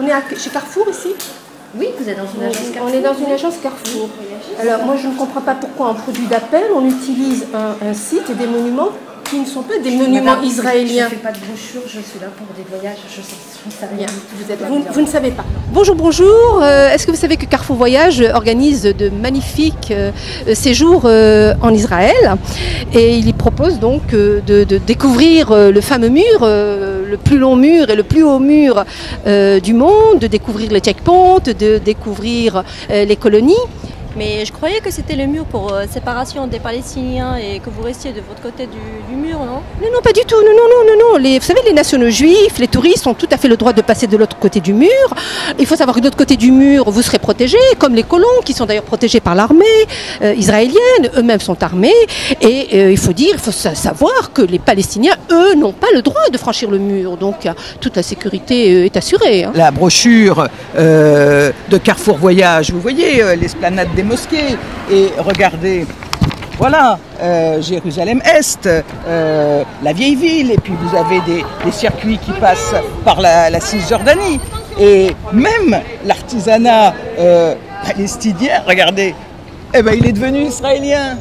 est chez Carrefour ici? Oui, vous êtes dans une agence Carrefour. On est dans une agence Carrefour. Alors moi je ne comprends pas pourquoi en produit d'appel on utilise un site et des monuments qui ne sont pas des monuments israéliens. Je ne fais pas de brochure, je suis là pour des voyages, je ne sais rien. Vous ne savez pas. Bonjour, bonjour. Est-ce que vous savez que Carrefour Voyage organise de magnifiques séjours en Israël et il y propose donc de découvrir le fameux mur, le plus long mur et le plus haut mur du monde, de découvrir les checkpoints, de découvrir les colonies. Mais je croyais que c'était le mur pour séparation des Palestiniens et que vous restiez de votre côté du mur, non? Non, non, pas du tout. Non. Vous savez, les nationaux juifs, les touristes ont tout à fait le droit de passer de l'autre côté du mur. Il faut savoir que de l'autre côté du mur, vous serez protégés, comme les colons, qui sont d'ailleurs protégés par l'armée israélienne. Eux-mêmes sont armés. Et il faut savoir que les Palestiniens, eux, n'ont pas le droit de franchir le mur. Donc, toute la sécurité est assurée. Hein. La brochure de Carrefour Voyage, vous voyez, l'esplanade des mosquées, et regardez, voilà, Jérusalem-Est, la vieille ville, et puis vous avez des circuits qui passent par la Cisjordanie, et même l'artisanat palestinien, regardez, eh ben, il est devenu israélien.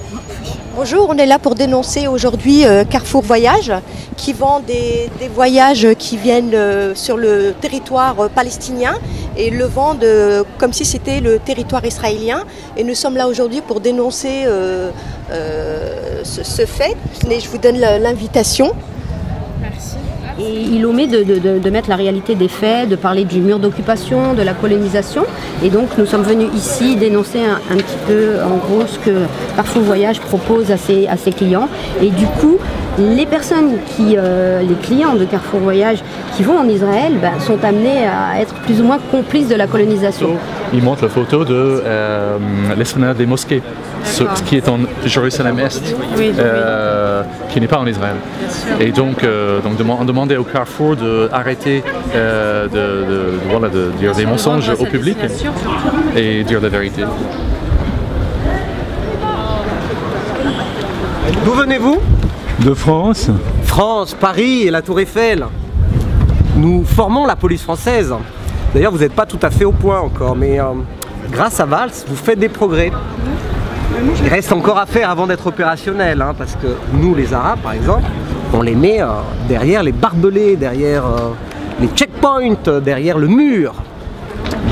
Bonjour, on est là pour dénoncer aujourd'hui Carrefour Voyage qui vend des voyages qui viennent sur le territoire palestinien et le vendent comme si c'était le territoire israélien. Et nous sommes là aujourd'hui pour dénoncer ce fait. Et je vous donne l'invitation. Merci. Et il omet de mettre la réalité des faits, de parler du mur d'occupation, de la colonisation. Et donc nous sommes venus ici dénoncer un petit peu en gros ce que Carrefour Voyage propose à ses clients. Et du coup, les personnes les clients de Carrefour Voyage qui vont en Israël sont amenés à être plus ou moins complices de la colonisation. Il montre la photo de l'esplanade des mosquées, ce qui est en Jérusalem-Est, qui n'est pas en Israël. Et donc, on demandait au Carrefour d'arrêter de dire des mensonges au public et dire la vérité. D'où venez-vous? De France. France, Paris et la Tour Eiffel. Nous formons la police française. D'ailleurs, vous n'êtes pas tout à fait au point encore, mais grâce à Valls, vous faites des progrès. Il reste encore à faire avant d'être opérationnel, hein, parce que nous, les Arabes, par exemple, on les met derrière les barbelés, derrière les checkpoints, derrière le mur.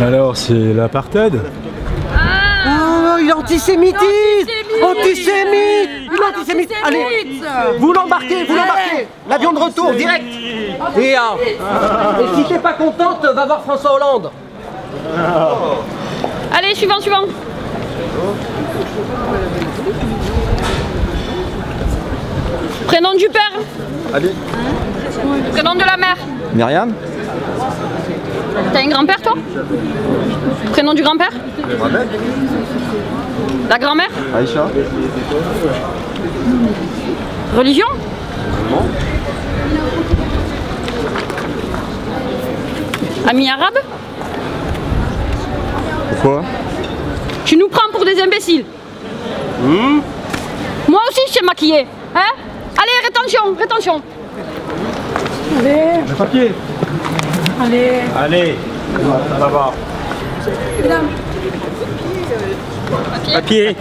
Alors, c'est l'apartheid? Oh, il est antisémitisme! Antisémite! Il est antisémite! Allez, vous l'embarquez! L'avion de retour, direct! Et si t'es pas contente, va voir François Hollande! Allez, suivant. Prénom du père. Allez. Prénom de la mère. Myriam. T'as un grand-père, toi? Prénom du grand-père? Mohamed. La grand-mère? Aïcha. Religion? Non. Ami arabe? Pourquoi? Tu nous prends pour des imbéciles. Moi aussi, je sais maquiller. Hein? Allez, rétention. Allez. Le papier. Allez. Ça va. Papier.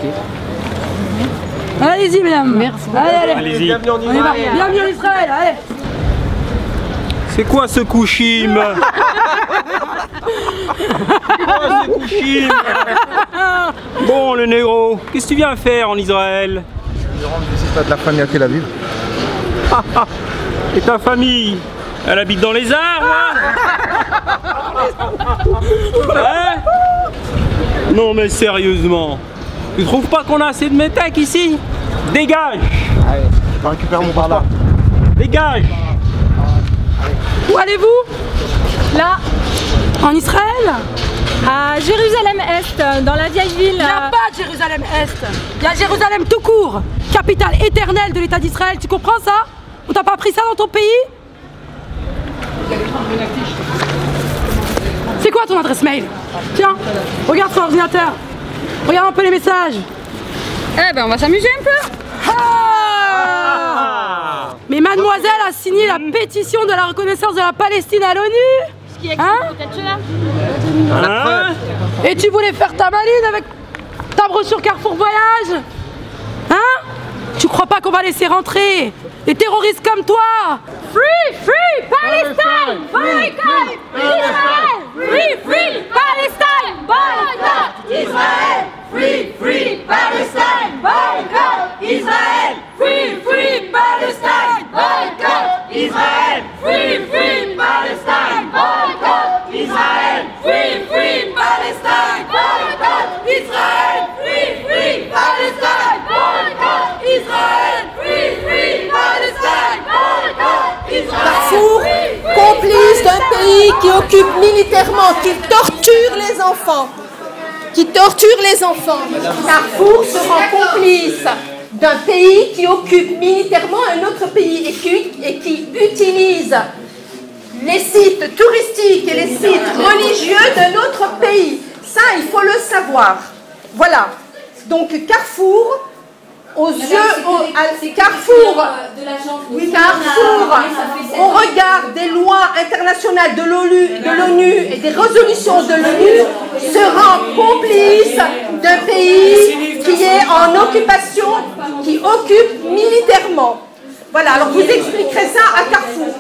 Allez-y, mesdames. Merci. Allez-y. Bienvenue en Israël, allez. C'est quoi ce couchim? Bon, le négro, qu'est-ce que tu viens faire en Israël? Je rends visite à de la famille à Tel Aviv. Et ta famille, elle habite dans les arbres, hein? Non mais sérieusement, tu trouves pas qu'on a assez de métèques ici? Dégage! Allez, je récupère mon par là. Dégage! Où allez-vous? Là, En Israël? à Jérusalem-Est, dans la vieille ville. Il n'y a pas de Jérusalem-Est. Il y a Jérusalem tout court, capitale éternelle de l'État d'Israël. Tu comprends ça? On t'a pas appris ça dans ton pays? C'est quoi ton adresse mail? Tiens, regarde son ordinateur. Regarde un peu les messages. Eh ben, on va s'amuser un peu. Mais mademoiselle a signé la pétition de la reconnaissance de la Palestine à l'ONU. Hein? Et tu voulais faire ta maline avec ta brochure Carrefour Voyage? Hein? Tu crois pas qu'on va laisser rentrer des terroristes comme toi? Free, free Palestine! Boycott Israël! Free, free Palestine! Boycott Israël! Free, free Palestine! Boycott Israël! Free, free Palestine! Boycott Israël! Free, free Palestine! Boycott Israël! Free, free Palestine! Boycott Israël! Free, free Palestine! Boycott Israël! Free, free Palestine! Boycott Israël! Carrefour, complice d'un pays qui occupe militairement, qui torture les enfants. Carrefour se rend complice d'un pays qui occupe militairement un autre pays et qui utilise les sites touristiques et les sites religieux d'un autre pays. Ça, il faut le savoir. Voilà. Donc Carrefour, aux yeux, Carrefour, au regard des lois internationales de l'ONU et des résolutions de l'ONU, se rend complice d'un pays qui est en occupation, qui occupe militairement. Voilà, alors vous expliquerez ça à Carrefour.